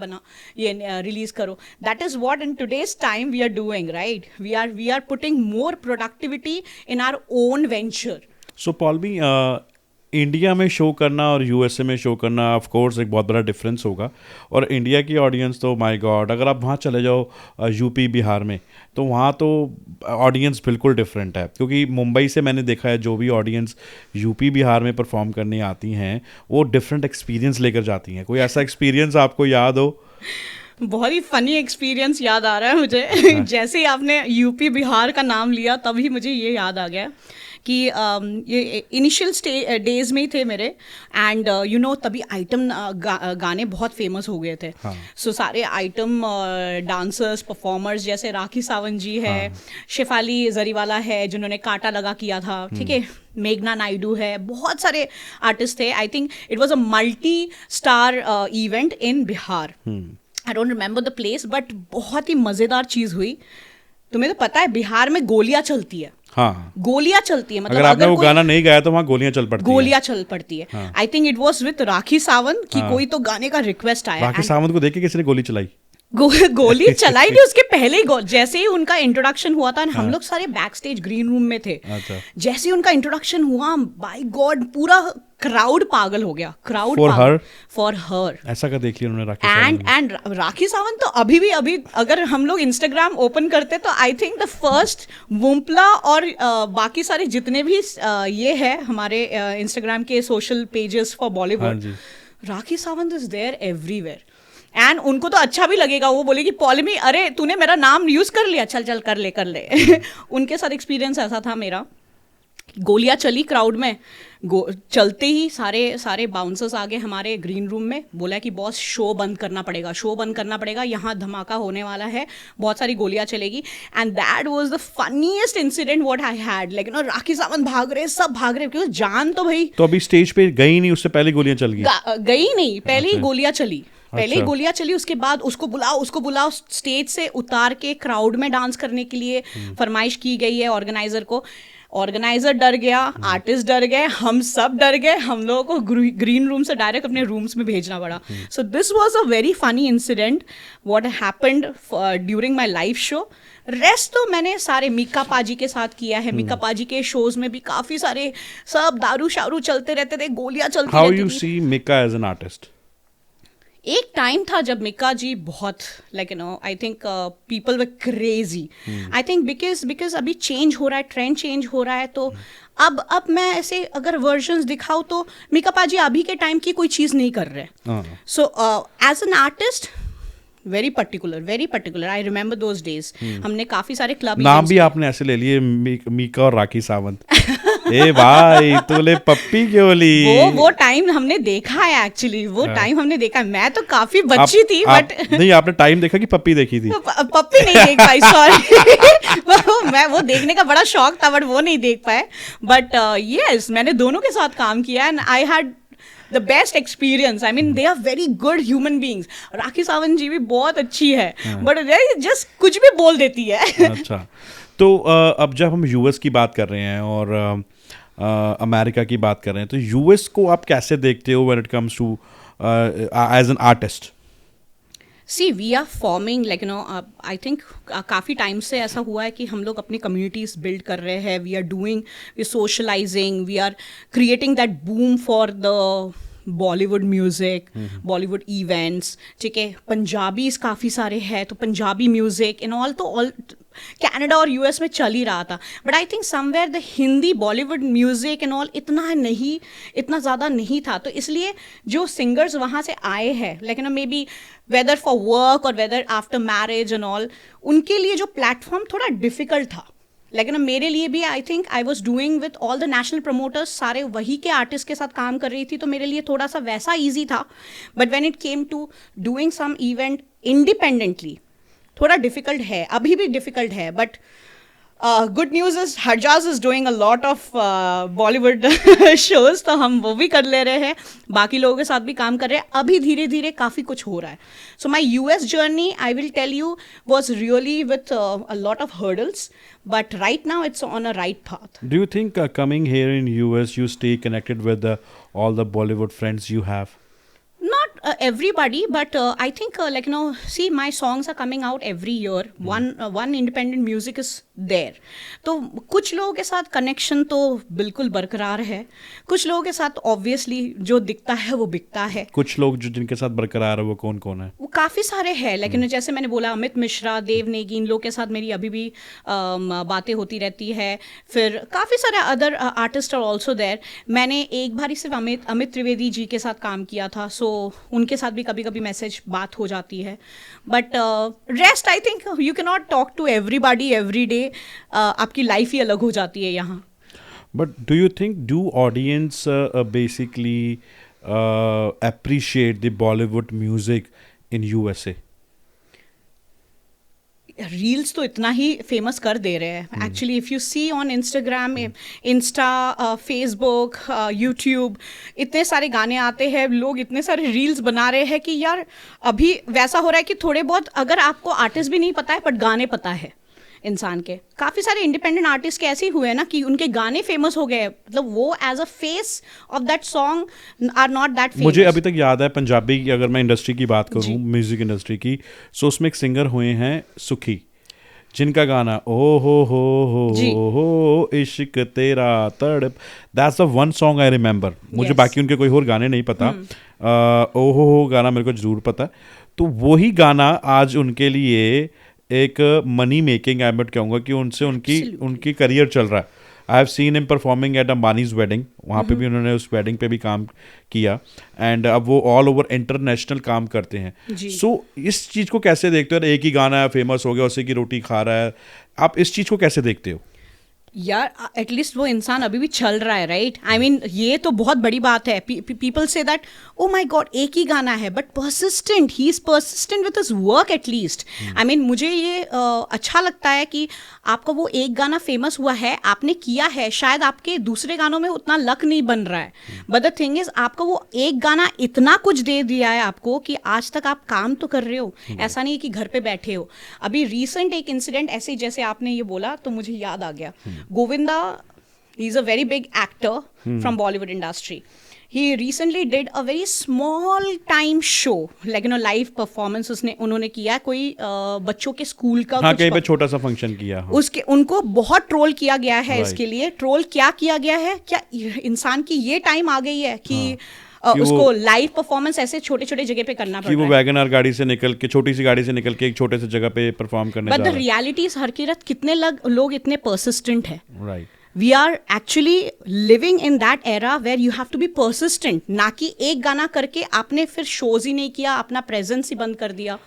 ये रिलीज करो. That is what in today's time we are doing, right? We are putting more productivity in our own venture. So Paul, India में शो करना और यूएसए में शो करना ऑफ कोर्स एक बहुत बड़ा डिफरेंस होगा. और इंडिया की ऑडियंस तो माय गॉड, अगर आप वहाँ चले जाओ यूपी बिहार में, तो वहाँ तो ऑडियंस बिल्कुल डिफरेंट है. क्योंकि मुंबई से मैंने देखा है जो भी ऑडियंस यूपी बिहार में परफॉर्म करने आती हैं वो डिफरेंट एक्सपीरियंस लेकर जाती हैं. कोई ऐसा एक्सपीरियंस आपको याद हो? बहुत ही फनी एक्सपीरियंस याद आ रहा है मुझे. जैसे ही आपने यूपी बिहार का नाम लिया तभी मुझे ये याद आ गया कि ये इनिशियल डेज में ही थे मेरे. एंड यू नो तभी आइटम गाने बहुत फेमस हो गए थे. सो सारे आइटम डांसर्स परफॉर्मर्स जैसे राखी सावंत जी है, शेफाली जरीवाला है जिन्होंने कांटा लगा किया था, ठीक है, मेघना नायडू है, बहुत सारे आर्टिस्ट थे. आई think it was a multi star event in Bihar. I don't remember the place, but बहुत ही मज़ेदार चीज़ हुई. तुम्हें तो पता है बिहार में गोलियां चलती है. हाँ, गोलियां चलती है, मतलब अगर आपने वो गाना नहीं गाया तो वहाँ गोलियां चल पड़ती गोलियां चल पड़ती है. I think it was with Rakhi Sawant कि कोई तो गाने का रिक्वेस्ट आया. राखी सावंत को देख के किसी ने गोली चलाई? गोली चलाई नहीं, उसके पहले ही जैसे ही उनका इंट्रोडक्शन हुआ था, हम लोग सारे बैक स्टेज ग्रीन रूम में थे. अच्छा. जैसे ही उनका इंट्रोडक्शन हुआ, बाय गॉड पूरा क्राउड पागल हो गया. क्राउड फॉर हर ऐसा का देख लिया उन्होंने राखी सावंत. एंड राखी सावंत तो अभी अगर हम लोग इंस्टाग्राम ओपन करते तो आई थिंक द फर्स्ट वुम्पला और बाकी सारे जितने भी ये है हमारे इंस्टाग्राम के social pages for Bollywood, Rakhi Sawant is there everywhere. एंड उनको तो अच्छा भी लगेगा, वो बोलेगी पॉलिमी अरे तूने मेरा नाम यूज कर लिया, चल चल कर ले. उनके साथ एक्सपीरियंस ऐसा था मेरा. गोलियां चली क्राउड में, चलते ही सारे बाउंसर्स आ गए हमारे ग्रीन रूम में, बोला कि बॉस शो बंद करना पड़ेगा, यहाँ धमाका होने वाला है, बहुत सारी गोलियां चलेगी. And that was the funniest incident what I had. लेकिन राखी सावंत भाग रहे, सब भाग रहे, क्योंकि जान तो भाई. तो अभी स्टेज पे गई नहीं, उससे पहले गोलियां चल गई नहीं, पहले ही गोलियां चली. उसके बाद उसको बुलाओ स्टेज से उतार के क्राउड में डांस करने के लिए फरमाइश की गई है ऑर्गेनाइजर को. ऑर्गेनाइजर डर गया, आर्टिस्ट डर गए, हम सब डर गए, हम लोगों को ग्रीन रूम से डायरेक्ट अपने रूम्स में भेजना पड़ा. So this was a very funny incident what happened during my live show. Rest तो मैंने सारे मीका पाजी के साथ किया है. मीका पाजी के शोज में भी काफी सारे सब दारू शारू चलते रहते थे, गोलियां चलती रहती थी. How you see Mika as an artist? एक टाइम था जब मिक्का जी बहुत like you know I think people were crazy. I think because अभी चेंज हो रहा है, ट्रेंड चेंज हो रहा है. तो अब मैं ऐसे अगर वर्जन्स दिखाऊं तो मिक्का पाजी अभी के टाइम की कोई चीज़ नहीं कर रहे. So as an artist very particular. I remember those days. हमने काफी सारे क्लब नाम भी आपने ऐसे ले लिए, मीका और राखी सावंत. ए भाई तूने पप्पी क्यों ली? वो टाइम हमने देखा है एक्चुअली. वो टाइम हमने देखा है. मैं तो काफी बच्ची थी बट नहीं, आपने टाइम देखा कि पप्पी देखी थी? पप्पी नहीं देख पाई, सॉरी. मैं वो देखने का बड़ा शौक था बट वो नहीं देख पाए. बट यस मैंने दोनों के साथ काम किया and I had the best experience. I mean, they are very good human beings. Rakhi Sawant जी भी बहुत अच्छी है, but just कुछ भी बोल देती है. अच्छा, तो अब जब हम यूएस की बात कर रहे हैं और अमेरिका की बात कर रहे हैं, तो यूएस को आप कैसे देखते हो when it comes to as an artist? See, we are forming like you know I think काफ़ी टाइम से ऐसा हुआ है कि हम लोग अपनी कम्युनिटीज़ बिल्ड कर रहे हैं. We are doing, we socialising, we are creating that boom for the Bollywood music, Bollywood events. ठीक है, पंजाबीज काफ़ी सारे हैं तो पंजाबी म्यूज़िक इन ऑल तो ऑल कनाडा और यूएस में चल ही रहा था. But I think somewhere the Hindi Bollywood music and all इतना ज़्यादा नहीं था. तो इसलिए जो सिंगर्स वहाँ से आए हैं like you know maybe whether for work और whether after marriage and all, उनके लिए जो प्लेटफॉर्म थोड़ा डिफिकल्ट था. लेकिन मेरे लिए भी आई think I was doing with all the national promoters, सारे वही के आर्टिस्ट के साथ काम कर रही थी, तो मेरे लिए थोड़ा सा वैसा ईजी था. But when it came to doing some event independently थोड़ा डिफिकल्ट है, अभी भी डिफिकल्ट है. But good news is Harjaj is doing a lot of Bollywood shows, तो हम वो भी कर ले रहे हैं, बाकी लोगों के साथ भी काम कर रहे हैं. अभी धीरे धीरे काफ़ी कुछ हो रहा है. So my US journey I will tell you was really with a lot of hurdles, but right now it's on a right path. Do you think coming here in US you stay connected with all the Bollywood friends you have? everybody, but I think like see, my songs are coming out every year. One independent music is there. तो कुछ लोगों के साथ connection तो बिल्कुल बरकरार है, कुछ लोगों के साथ ऑब्वियसली जो दिखता है वो बिकता है. कुछ लोग जो जिनके साथ बरकरार है वो कौन कौन है? वो काफ़ी सारे हैं, लेकिन जैसे मैंने बोला अमित मिश्रा, देव नेगी, इन लोग के साथ मेरी अभी भी बातें होती रहती है. फिर काफ़ी सारे other artist are also there. मैंने एक बार ही सिर्फ अमित त्रिवेदी जी के साथ काम किया था, सो उनके साथ भी कभी कभी मैसेज बात हो जाती है. But rest I think you can not talk to everybody every day. आपकी लाइफ ही अलग हो जाती है यहाँ. But do you think do audience basically appreciate the Bollywood music in USA? Reels तो इतना ही फेमस कर दे रहे हैं. Actually if you see on Instagram, Insta, Facebook, YouTube, इतने सारे गाने आते हैं, लोग इतने सारे रील्स बना रहे हैं कि यार अभी वैसा हो रहा है कि थोड़े बहुत अगर आपको आर्टिस्ट भी नहीं पता है बट गाने पता है इंसान के. काफ़ी सारे इंडिपेंडेंट आर्टिस्ट के ऐसे ही हुए हैं ना कि उनके गाने फेमस हो गए, मतलब वो as a face of that song are not that famous. मुझे अभी तक याद है पंजाबी की, अगर मैं इंडस्ट्री की बात करूं, म्यूजिक इंडस्ट्री की, सो उसमें एक सिंगर हुए हैं सुखी, जिनका गाना ओ हो इश्क तेरा तड़प, that's the one song I remember. मुझे बाकी उनके कोई और गाने नहीं पता. ओ हो गाना मेरे को जरूर पता है. तो वही गाना आज उनके लिए एक मनी मेकिंग, आई मैं कहूँगा कि उनसे उनकी करियर चल रहा है. आई have seen him performing at Ambanis wedding, वहाँ पे भी उन्होंने उस वेडिंग पे भी काम किया. एंड अब वो ऑल ओवर इंटरनेशनल काम करते हैं. सो इस चीज़ को कैसे देखते हो? एक ही गाना है, फेमस हो गया, उसी की रोटी खा रहा है, आप इस चीज़ को कैसे देखते हो? यार एटलीस्ट वो इंसान अभी भी चल रहा है, राइट? आई मीन ये तो बहुत बड़ी बात है. People say that oh my God एक ही गाना है, but persistent, he is persistent with his work at least. I mean मुझे ये अच्छा लगता है कि आपका वो एक गाना फेमस हुआ है, आपने किया है, शायद आपके दूसरे गानों में उतना लक नहीं बन रहा है, बट द थिंग इज आपका वो एक गाना इतना कुछ दे दिया है आपको कि आज तक आप काम तो कर रहे हो. ऐसा नहीं कि घर पे बैठे हो. अभी रिसेंट एक इंसिडेंट ऐसे जैसे आपने ये बोला तो मुझे याद आ गया. Govinda, he's a very big actor from Bollywood industry. He recently did a very small time show, like live performance उन्होंने किया कोई बच्चों के स्कूल का. हाँ, कहीं पे छोटा सा फंक्शन किया. उसके उनको बहुत ट्रोल किया गया है. इसके लिए ट्रोल क्या किया गया है, क्या इंसान की ये टाइम आ गई है कि उसको लाइव परफॉर्मेंस ऐसे छोटे छोटे जगह पे करना पड़ रहा है. वो वैगनआर गाड़ी से निकल के, छोटी सी गाड़ी से निकल के एक छोटे से जगह पे परफॉर्म करने जा रहा है. But the reality is Harkirat कितने लोग इतने परसिस्टेंट है. Right. We are actually living in that era where you have to be persistent. ना कि एक गाना करके आपने फिर शोज ही नहीं किया, अपना प्रेजेंस ही बंद कर दिया.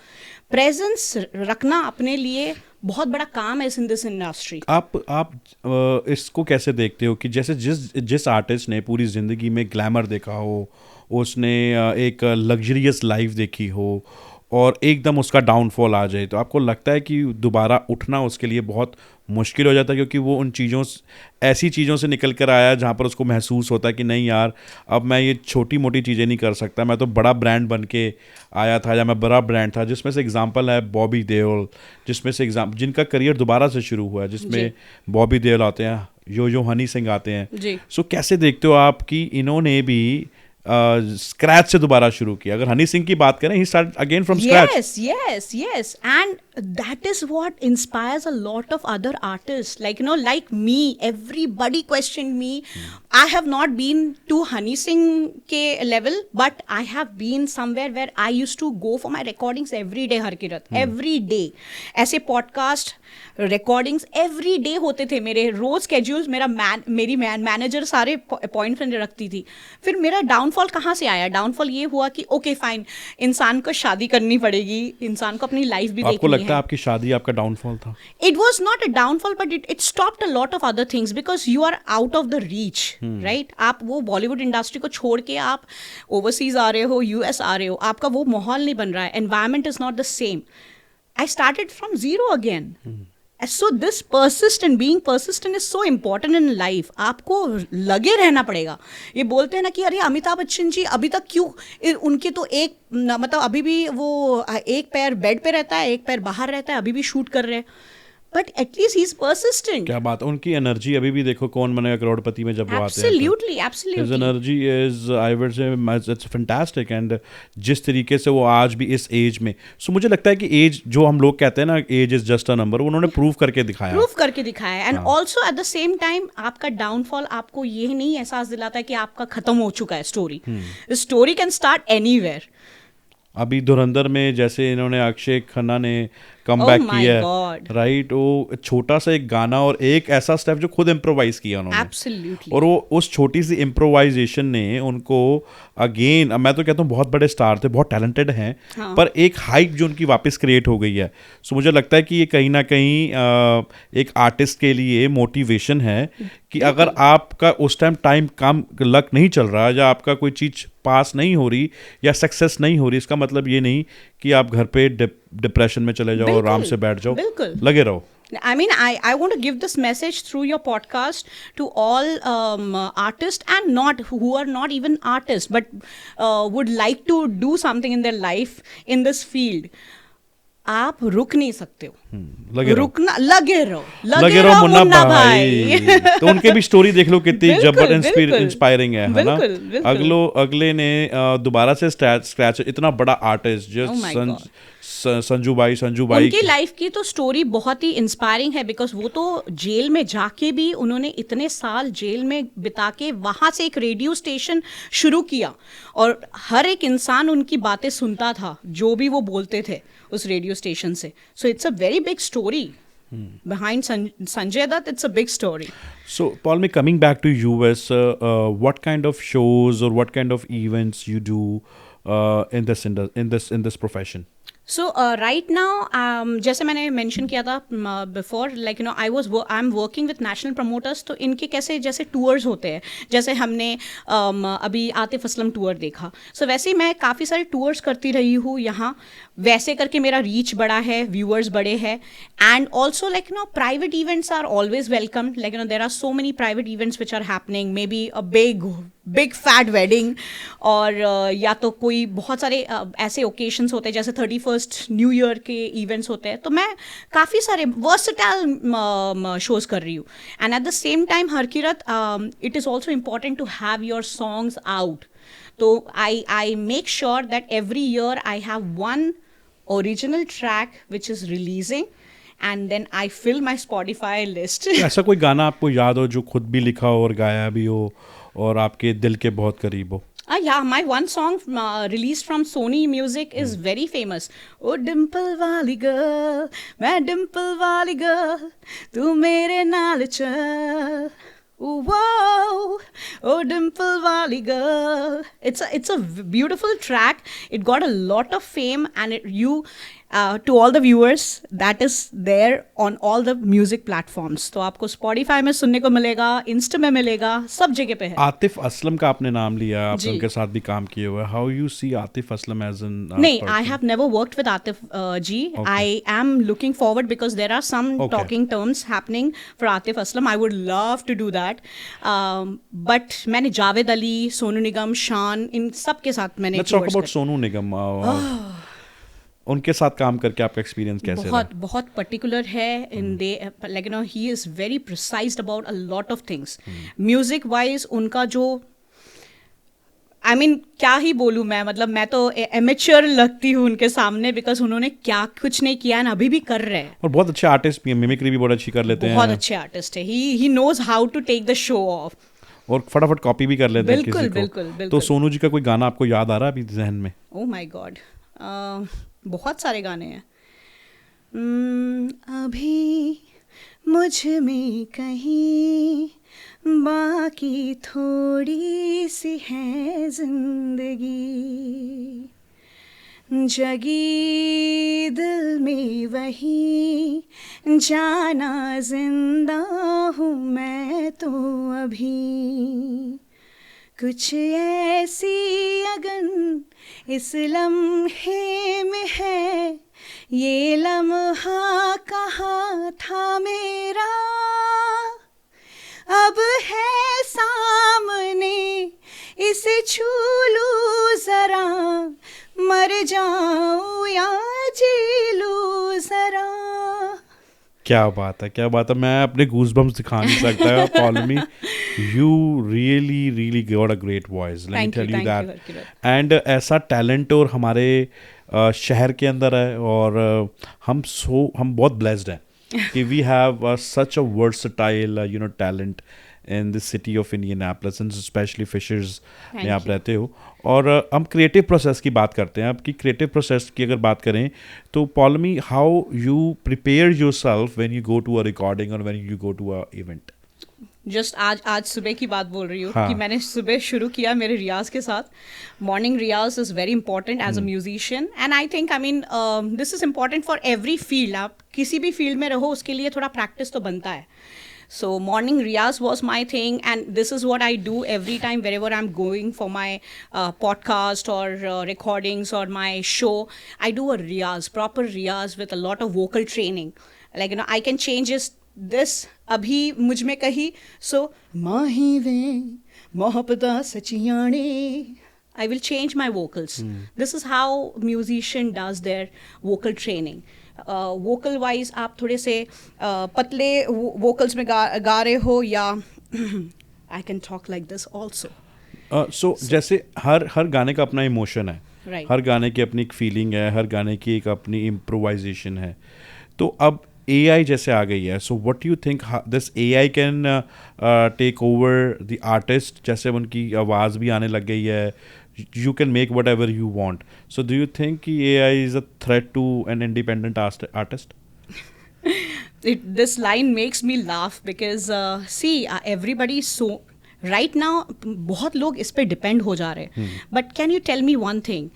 प्रेजेंस रखना अपने लिए बहुत बड़ा काम है इन दिस इंडस्ट्री. आप इसको कैसे देखते हो कि जैसे जिस आर्टिस्ट ने पूरी ज़िंदगी में ग्लैमर देखा हो, उसने एक लग्जरियस लाइफ देखी हो और एकदम उसका डाउनफॉल आ जाए, तो आपको लगता है कि दोबारा उठना उसके लिए बहुत मुश्किल हो जाता है? क्योंकि वो उन ऐसी चीज़ों से निकल कर आया जहाँ पर उसको महसूस होता है कि नहीं यार, अब मैं ये छोटी मोटी चीज़ें नहीं कर सकता, मैं तो बड़ा ब्रांड बन के आया था, या मैं बड़ा ब्रांड था. जिसमें से एग्जांपल है बॉबी देओल, जिसमें से जिनका करियर दोबारा से शुरू हुआ है, जिसमें बॉबी देओल आते हैं, यो हनी सिंह आते हैं. सो कैसे देखते हो आप कि इन्होंने भी स्क्रैच से दोबारा शुरू किया? अगर हनी सिंह की बात करें, ही start again from scratch. yes and that is what inspires a lot of other artists, like me. Everybody questioned me. I have not been to Honey Singh ke level, but I have been somewhere where I used to go for my recordings every day. Harkirat every day ऐसे podcast recordings every day होते थे मेरे. रोज schedules मेरी manager सारे appointment रखती थी. फिर मेरा डाउनफॉल कहाँ से आया? डाउनफॉल ये हुआ कि ओके फाइन, इंसान को शादी करनी पड़ेगी, इंसान को अपनी लाइफ भी देखनी है. आपकी शादी आपका डाउनफॉल था? It was not a downfall, but it stopped a lot of other things because you are out of the reach, right? आप वो बॉलीवुड इंडस्ट्री को छोड़ के आप ओवरसीज आ रहे हो, यूएस आ रहे हो, आपका वो माहौल नहीं बन रहा है, environment is not the same. I started from zero again. So this being persistent is so important in life. आपको लगे रहना पड़ेगा. ये बोलते हैं ना कि अरे अमिताभ बच्चन जी अभी तक क्यों, उनके तो एक मतलब अभी भी वो एक पैर बेड पे रहता है, एक पैर बाहर रहता है, अभी भी शूट कर रहे हैं. but at least he's persistent. क्या बात, उनकी एनर्जी अभी भी देखो कौन बनेगा करोड़पति में जब वो आते हैं, Absolutely, his absolutely. Energy is, I would say it's fantastic. And जिस तरीके से वो आज भी इस एज में, सो मुझे लगता है कि एज जो हम लोग कहते हैं ना, age is just a number, उन्होंने प्रूव करके दिखाया। प्रूव करके दिखाया, and also at the same time आपका डाउनफॉल आपको ये नहीं एहसास दिलाता है कि आपका खत्म हो चुका है story. Story can start anywhere. अभी धुरंधर में जैसे इन्होंने अक्षय खन्ना ने कम Oh बैक my किया God. है, राइट, वो छोटा सा एक गाना और एक ऐसा स्टेप जो खुद इम्प्रोवाइज किया उन्होंने, एब्सोल्युटली। और वो उस छोटी सी इम्प्रोवाइजेशन ने उनको अगेन, मैं तो कहता हूँ बहुत बड़े स्टार थे, बहुत टैलेंटेड हैं, हाँ। पर एक हाइप जो उनकी वापस क्रिएट हो गई है। सो मुझे लगता है कि ये कहीं ना कहीं एक आर्टिस्ट के लिए मोटिवेशन है कि अगर आपका उस टाइम काम लक नहीं चल रहा, या आपका कोई चीज़ पास नहीं हो रही या सक्सेस नहीं हो रही, इसका मतलब ये नहीं कि आप घर पे डिप्रेशन में चले जाओ और आराम से बैठ जाओ, बिल्कुल। लगे रहो। I mean, I want to give this message through your podcast to all artists and not who are not even artists but would like to do something in their life in this field. आप रुक नहीं सकते हो, लगे रहो, रुकना, लगे रहो मुन्ना भाई। तो उनके भी स्टोरी देख लो कितनी बिल्कुल, बिल्कुल। इंस्पायरिंग है ना। बिल्कुल, बिल्कुल। अगले ने दोबारा से स्क्रैच, इतना बड़ा आर्टिस्ट जो Oh my God. संजू भाई उनकी लाइफ की तो स्टोरी बहुत ही इंस्पायरिंग है, बिकॉज वो तो जेल में जाके भी उन्होंने इतने साल जेल में बिता के वहाँ से एक रेडियो स्टेशन शुरू किया, और हर एक इंसान उनकी बातें सुनता था जो भी वो बोलते थे उस रेडियो स्टेशन से। So it's a very big story behind Sanjay Dutt. It's a big story. So, Paul, coming back to US, what kind of shows or what kind of events you do in this profession? So right now, जैसे मैंने mention किया था before, like you know I am working with national promoters. तो इनके कैसे जैसे tours होते हैं, जैसे हमने अभी आतिफ असलम टूर देखा, सो वैसे ही मैं काफ़ी सारे टूर्स करती रही हूँ यहाँ, वैसे करके मेरा रीच बड़ा है, व्यूअर्स बड़े हैं, and also like you know private events are always welcome. Like you know there are so many private events which are happening, maybe a big fat wedding, और या तो कोई बहुत सारे ऐसे ओकेशंस होते हैं जैसे 31st न्यू ईयर के इवेंट्स होते हैं। तो मैं काफ़ी सारे वर्सटाइल शोज कर रही हूँ, and at the same time Harkirat, it is also important to have your songs out. तो I make sure that every year I have one original track which is releasing, and then I fill my Spotify list. ऐसा कोई गाना आपको याद हो जो खुद भी लिखा हो और गाया भी हो और आपके दिल के बहुत करीब हो? Yeah, my one song released from Sony Music is very famous. Oh dimple wali girl, मैं dimple wali girl, तू मेरे नाल चल. Whoa, oh dimple wali girl. It's a beautiful track. It got a lot of fame, and to all the viewers, that is there on all the music platforms. तो आपको Spotify में सुनने को मिलेगा, Insta में मिलेगा, सब जगह पे है। आतिफ असलम का आपने नाम लिया, आपने उनके साथ भी काम किए हुए, how you see Atif Aslam as an? नहीं, I have never worked with Atif ji. Okay. I am looking forward because there are some talking terms happening for Atif Aslam. I would love to do that. But मैंने जावेद अली, सोनू निगम, शान, इन सब के साथ मैंने Let's talk about Sonu Nigam. उनके साथ काम करके आपका एक्सपीरियंस कैसे रहा? बहुत पर्टिकुलर है in the, like you know he is very precised about a lot of things. Music wise उनका जो I mean, क्या ही बोलूँ मैं, मतलब मैं तो एमेच्योर लगती हूँ उनके सामने, बिकॉज उन्होंने क्या कुछ नहीं किया है, अभी भी कर रहे हैं। और बहुत अच्छे आर्टिस्ट भी हैं, मिमिक्री भी बहुत अच्छी कर लेते हैं, बहुत अच्छे आर्टिस्ट है। He knows how to take the show off, और फटाफट कॉपी भी कर लेते हैं किसी को। बिल्कुल। तो सोनू जी का कोई गाना आपको याद आ रहा है अभी जहन में? ओह माय गॉड, बहुत सारे गाने हैं। अभी मुझ में कहीं बाकी थोड़ी सी है जिंदगी, जगी दिल में वही जाना जिंदा हूँ मैं तो अभी, कुछ ऐसी अगन इस लम्हे में है, ये लम्हा कहाँ था मेरा, अब है सामने इसे छू लूं जरा, मर जाऊं या जी लूं जरा। क्या बात है, क्या बात है, मैं अपने गूज़बम्प्स दिखा नहीं सकता Paulami, you really got a great voice, let me tell you thank you that. Harkirat. And ऐसा टैलेंट और हमारे शहर के अंदर है, और हम बहुत ब्लेस्ड हैं कि we have such a versatile talent in this city of Indianapolis, and specially Fishers में थैंक आप यू। रहते हो। और हम क्रिएटिव प्रोसेस की बात करते हैं, आपकी क्रिएटिव प्रोसेस की अगर बात करें तो Paulami, how you prepare yourself when you go to a recording और when you go to a event? Just आज सुबह की बात बोल रही हूँ कि हाँ। मैंने सुबह शुरू किया मेरे रियाज के साथ। Morning riyaz is very important as a musician, and I think I mean this is important for every field. आप किसी भी फील्ड में रहो उसके लिए थोड़ा प्रैक्टिस तो बनता है। So morning riyaz was my thing, and this is what I do every time wherever I'm going for my podcast or recordings or my show. I do a riyaz, proper riyaz with a lot of vocal training. Like I can change this abhi mujh mein kahi, so mahi ve mohabbat sachiyane. I will change my vocals. This is how musician does their vocal training. Vocal wise आप थोड़े से पतले vocals में गा रहे हो, या I can talk like this also. So जैसे हर गाने का अपना इमोशन है, Right. हर गाने की अपनी एक फीलिंग है, हर गाने की एक अपनी इम्प्रोवाइजेशन है। तो अब AI जैसे आ गई है, so what you think this AI can take over the artist, जैसे उनकी आवाज़ भी आने लग गई है, you can make whatever you want. So do you think कि AI is a threat to an independent artist? This line makes me laugh because see, everybody is so right now, बहुत लोग इस पे डिपेंड हो जा रहे हैं। But can you tell me one thing,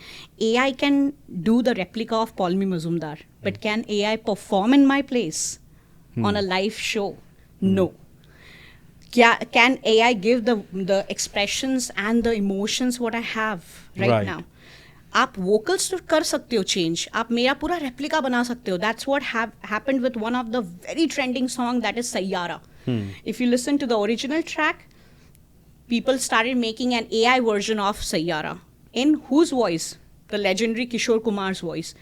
AI can do the replica of Paulomi Majumdar, but can AI perform in my place on a live show? No. Can AI give the expressions and the emotions what I have right now? आप vocals तो कर सकते हो change, आप मेरा पूरा replica बना सकते हो. That's what happened with one of the very trending song, that is Sayyara. If you listen to the original track, people started making an AI version of Sayyara. In whose voice? The legendary Kishore Kumar's voice.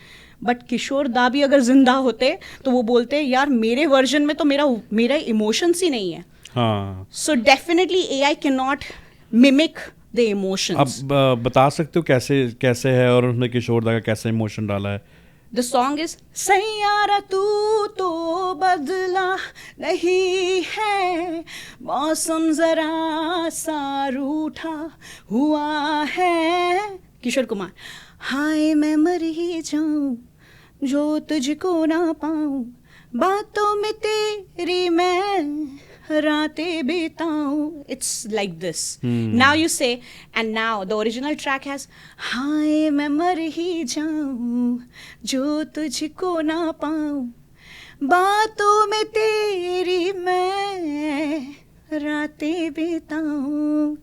But Kishore दा भी अगर जिंदा होते तो वो बोलते यार मेरे वर्जन में तो मेरा इमोशंस ही नहीं है. हाँ. So definitely AI cannot mimic the emotions. अब बता सकते हो कैसे है, और उन्होंने किशोर दा का कैसे इमोशन डाला है? The song is सैयारा तू तो बदला नहीं है, मौसम जरा सा रूठा हुआ है. किशोर कुमार. हाय मैं मर ही जाऊं जो तुझको ना पाऊं, बातों में तेरी मैं रातें बिताऊं. It's like this. Now you say, and now the original track has हाय मैं मर ही जाऊं जो तुझको ना पाऊं, बातों में तेरी मैं रातें बिताऊं.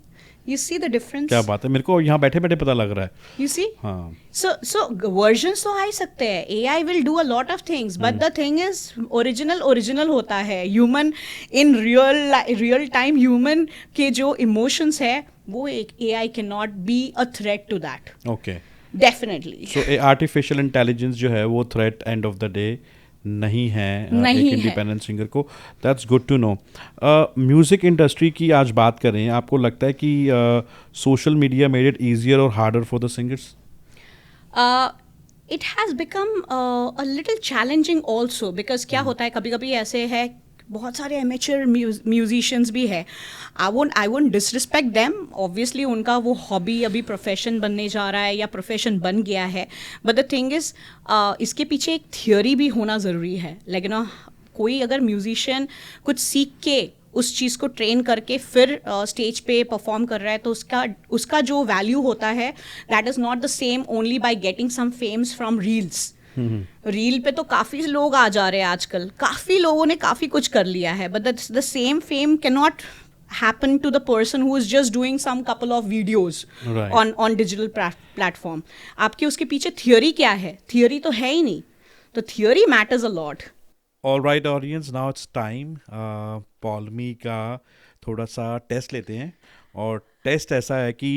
You see the difference? क्या बात है, मेरे को यहाँ बैठे बैठे पता लग रहा है. You see? हाँ. So versions तो आ ही सकते हैं. AI will do a lot of things, but the thing is original होता है. Human in real time human के जो emotions है वो एक AI cannot be a threat to that. Okay. Definitely. So artificial intelligence जो है वो threat end of the day नहीं है नहीं एक है. इंडिपेंडेंट सिंगर को. That's good to know. Music industry की आज बात करें, आपको लगता है कि social media made it easier और harder for the singers? It has become a little challenging also, because क्या होता है कभी कभी ऐसे है, बहुत सारे एमेचर म्यूजिशियंस भी है. I won't disrespect them, obviously उनका वो हॉबी अभी प्रोफेशन बनने जा रहा है या प्रोफेशन बन गया है. बट द थिंग इज इसके पीछे एक थियोरी भी होना ज़रूरी है. लेकिन कोई अगर म्यूजिशियन कुछ सीख के उस चीज़ को ट्रेन करके फिर स्टेज पे परफॉर्म कर रहा है तो उसका जो वैल्यू होता है, that is not the same only by getting some fames from reels. Reel पे तो काफ़ी लोग आ जा रहे हैं आजकल, काफ़ी लोगों ने काफ़ी कुछ कर लिया है, but the same fame can not happen to the person who is just doing some couple of videos Right. on digital platform. आपके उसके पीछे थियोरी क्या है? थियोरी तो है ही नहीं. तो theory matters a lot. All right audience, now it's time Paulami का थोड़ा सा टेस्ट लेते हैं. और टेस्ट ऐसा है कि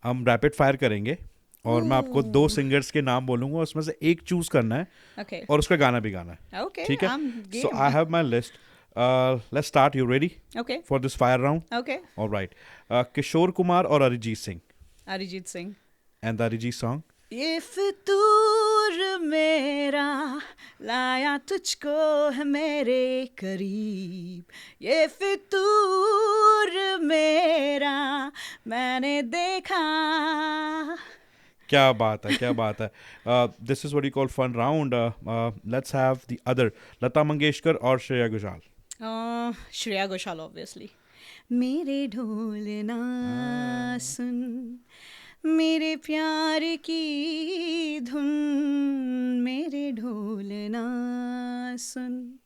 हम रैपिड फायर करेंगे और मैं आपको 2 सिंगर्स के नाम बोलूंगा, उसमें से एक चूज करना है Okay. और उसका गाना भी गाना है. Okay. ठीक है? I'm so game. I have my list. Let's start. You ready Okay. For this fire round? Okay. Alright. Kishore Kumar और Arijit Singh. Arijit Singh. And the Arijit song. ये फितूर मेरा लाया तुझको है मेरे करीब, ये फितूर मेरा मैंने देखा. क्या बात है, क्या बात है. This is what you call fun round. Let's have the other. Lata Mangeshkar और श्रेया घोषाल. श्रेया घोषाल ऑब्वियसली. मेरे ढोल ना सुन, मेरे प्यार की धुन, मेरे ढोल ना सुन.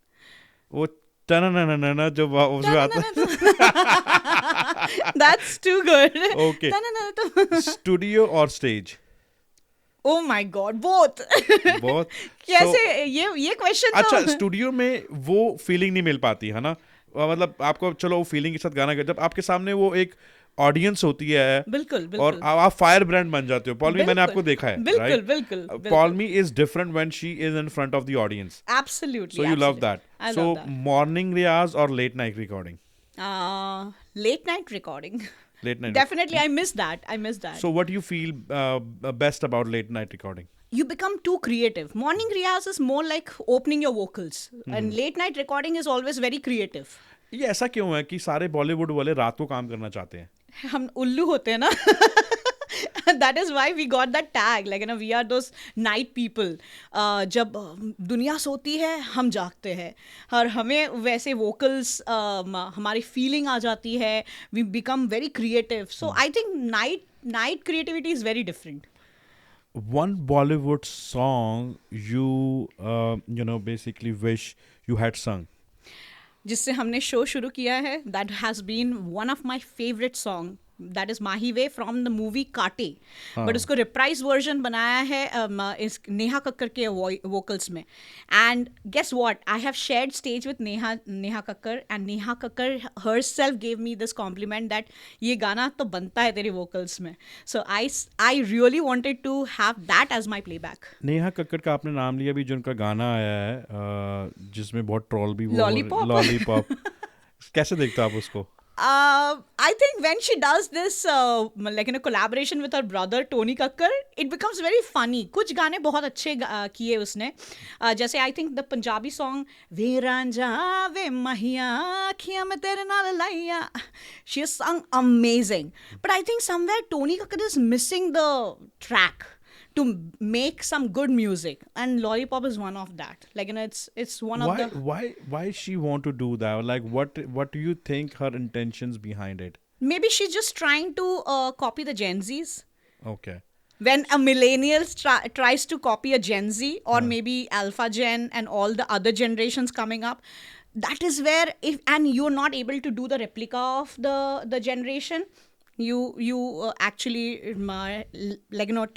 वो टननननन जो उसमें आता That's too good. Okay. ना. स्टूडियो और stage. Oh my God, both. बहुत. कैसे ये क्वेश्चन अच्छा, तो स्टूडियो में वो फीलिंग नहीं मिल पाती है ना. मतलब आपको चलो वो फीलिंग के साथ गाना जब आपके सामने वो एक ऑडियंस होती है बिल्कुल और बिल्कुल आप फायर ब्रांड बन जाते हो. पॉल मी मैंने आपको देखा है. बिल्कुल बिल्कुल Paul me is different when she is in front of the audience. Absolutely. So you love that. So morning riyaz or late night recording? Late night recording. Late night. Definitely, I miss that. So what do you feel best about late night recording? You become too creative. Morning riyaz is more like opening your vocals, and late night recording is always very creative. ये ऐसा क्यों है कि सारे बॉलीवुड वाले रात को काम करना चाहते हैं? हम उल्लू होते हैं ना. That is why we got that tag, like we are those night people. जब दुनिया सोती है हम जागते हैं और हमें वैसे vocals हमारी feeling आ जाती है. We become very creative. So I think night creativity is very different. One Bollywood song you basically wish you had sung. जिससे हमने शो शुरू किया है, that has been one of my favourite song. That is Mahi वे from the movie Kaante. But उसको reprise version बनाया है इस नेहा कक्कर के वोकल्स में. And guess what, I have shared stage with Neha Kakkar, and Neha Kakkar herself gave me this compliment that ये गाना तो बनता है तेरे वोकल्स में. So I really wanted to have that as my play back. Neha Kakkar का आपने नाम लिया भी, जो उनका गाना आया है जिसमें बहुत ट्रोल भी वो लॉलीपॉप. कैसे देखते हो आप उसको? I think when she does this like in a collaboration with her brother Tony Kakkar, it becomes very funny. कुछ गाने बहुत अच्छे किए उसने. जैसे I think the Punjabi song वे रांझा वे महिया अखियां में तेरे नाल लाइया, she has sung amazing. But I think somewhere Tony Kakkar is missing the track to make some good music, and Lollipop is one of that. Like it's one of the. Why she want to do that? Like what do you think her intentions behind it? Maybe she's just trying to copy the Gen Zs. Okay. When a millennial tries to copy a Gen Z or maybe Alpha Gen and all the other generations coming up, that is where and you're not able to do the replica of the generation, you actually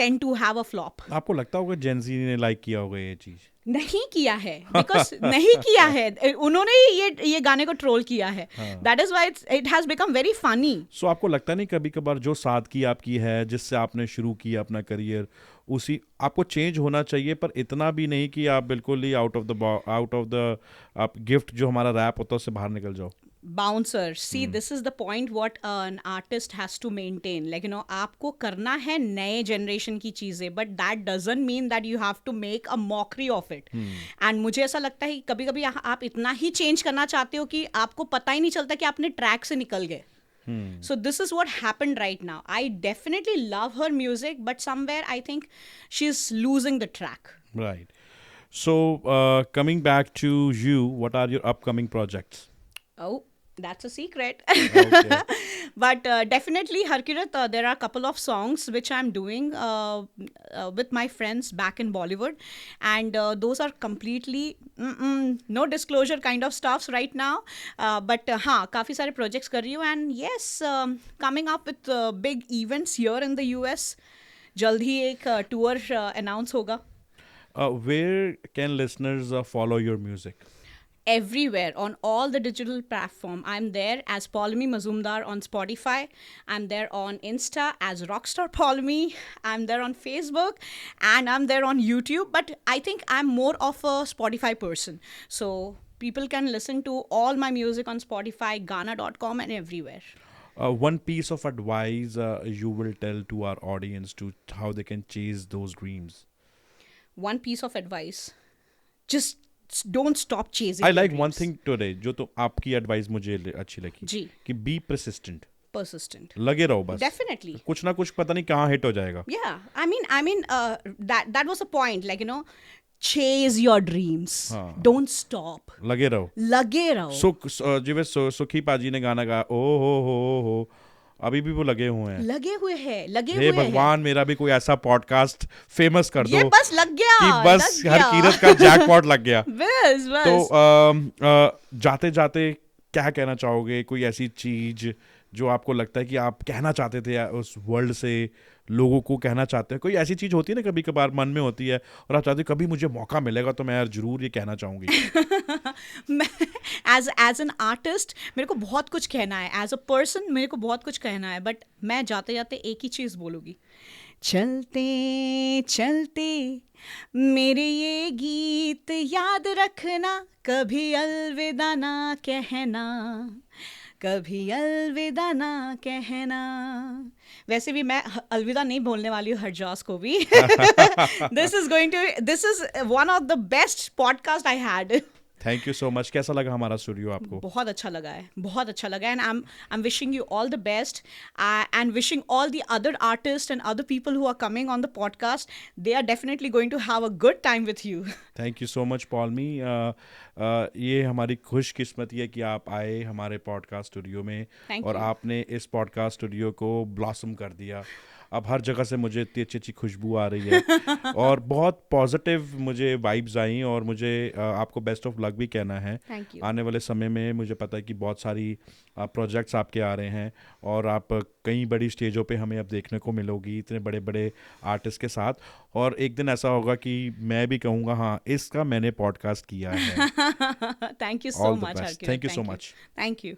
tend to have a flop. आपको लगता होगा Gen Z ने like किया होगा ये चीज? नहीं किया है, बिकॉज नहीं किया है उन्होंने ही ये गाने को ट्रोल किया है. That is why it has become very funny. So आपको लगता नहीं कभी कभार जो सादगी आपकी है, जिससे आपने शुरू किया अपना करियर, उसी आपको चेंज होना चाहिए, पर इतना भी नहीं कि आप बिल्कुल ही आउट ऑफ द आप गिफ्ट जो हमारा रैप होता है उससे बाहर निकल जाओ? Bouncer, see, this is the point what an artist has to maintain. Like आपको करना है नए generation की चीज़ें, but that doesn't mean that you have to make a mockery of it. And मुझे ऐसा लगता है कि कभी कभी आप इतना ही change करना चाहते हो कि आपको पता ही नहीं चलता कि आपने track से निकल गए. So this is what happened right now. I definitely love her music, but somewhere I think she's losing the track. Right. So coming back to you, what are your upcoming projects? Oh, that's a secret. Okay. But definitely, Harkirat, there are a couple of songs which I'm doing with my friends back in Bollywood. And those are completely no disclosure kind of stuffs right now. But हाँ, काफ़ी सारे projects कर रही हूँ. And yes, coming up with big events here in the US. जल्द ही एक tour announce होगा. Where can listeners follow your music? everywhere on all the digital platform. I'm there as Paulami Mazumdar on Spotify. I'm there on Insta as Rockstar Paulami. I'm there on Facebook, and I'm there on YouTube. But I think I'm more of a Spotify person. So people can listen to all my music on Spotify, Ghana.com, and everywhere. One piece of advice you will tell to our audience to how they can chase those dreams. One piece of advice: just don't stop chasing I your like one dreams. thing today जो तो आपकी advice मुझे अच्छी लगी जी, कि B persistent. persistent. लगे रहो बस. Definitely. कुछ ना कुछ पता नहीं कहाँ हिट हो जाएगा. Yeah, I mean, that was the point. Like, you know, chase your dreams. हाँ. Don't stop. लगे रहो. लगे रहो. जिਵੇਂ सुखी पाजी ने गाना गाया ओ हो अभी भी वो लगे हुए हैं. लगे हुए हैं, लगे हे हुए हैं. भगवान मेरा भी कोई ऐसा पॉडकास्ट फेमस कर ये दो बस लग गया. कि बस लग हर गया. कीरत का जैकपॉट लग गया. बस बस. तो जाते जाते क्या कहना चाहोगे? कोई ऐसी चीज जो आपको लगता है कि आप कहना चाहते थे उस वर्ल्ड से, लोगों को कहना चाहते हैं? कोई ऐसी चीज होती है ना, कभी कभार मन में होती है और आप चाहते हो कभी मुझे मौका मिलेगा तो मैं यार जरूर ये कहना चाहूंगी. मैं एज एन आर्टिस्ट मेरे को बहुत कुछ कहना है. एज अ पर्सन मेरे को बहुत कुछ कहना है. बट मैं जाते जाते एक ही चीज़ बोलूँगी: चलते चलते मेरे ये गीत याद रखना, कभी अलविदा ना कहना, कभी अलविदा ना कहना. वैसे भी मैं अलविदा नहीं बोलने वाली हूँ हरजास को भी. This is one of the best podcast I had. Thank you so much. कैसा लगा हमारा स्टूडियो आपको? बहुत अच्छा लगा है, बहुत अच्छा लगा. And I am wishing you all the best, and wishing all the other artist and other people who are coming on the podcast. They are definitely going to have a good time with you. Thank you so much Paulomi. ये हमारी खुशकिस्मती है कि आप आए हमारे podcast studio में Thank और you. आपने इस पॉडकास्ट स्टूडियो को ब्लॉसम कर दिया. अब हर जगह से मुझे इतनी अच्छी अच्छी खुशबू आ रही है और बहुत पॉजिटिव मुझे वाइब्स आई और मुझे आपको बेस्ट ऑफ लक भी कहना है. Thank you. आने वाले समय में मुझे पता है कि बहुत सारी प्रोजेक्ट्स आपके आ रहे हैं और आप कई बड़ी स्टेजों पे हमें अब देखने को मिलोगी इतने बड़े बड़े आर्टिस्ट के साथ. और एक दिन ऐसा होगा कि मैं भी कहूँगा हाँ इसका मैंने पॉडकास्ट किया है. Thank you so All the much, best. Harkirat. Thank you so much. Thank you.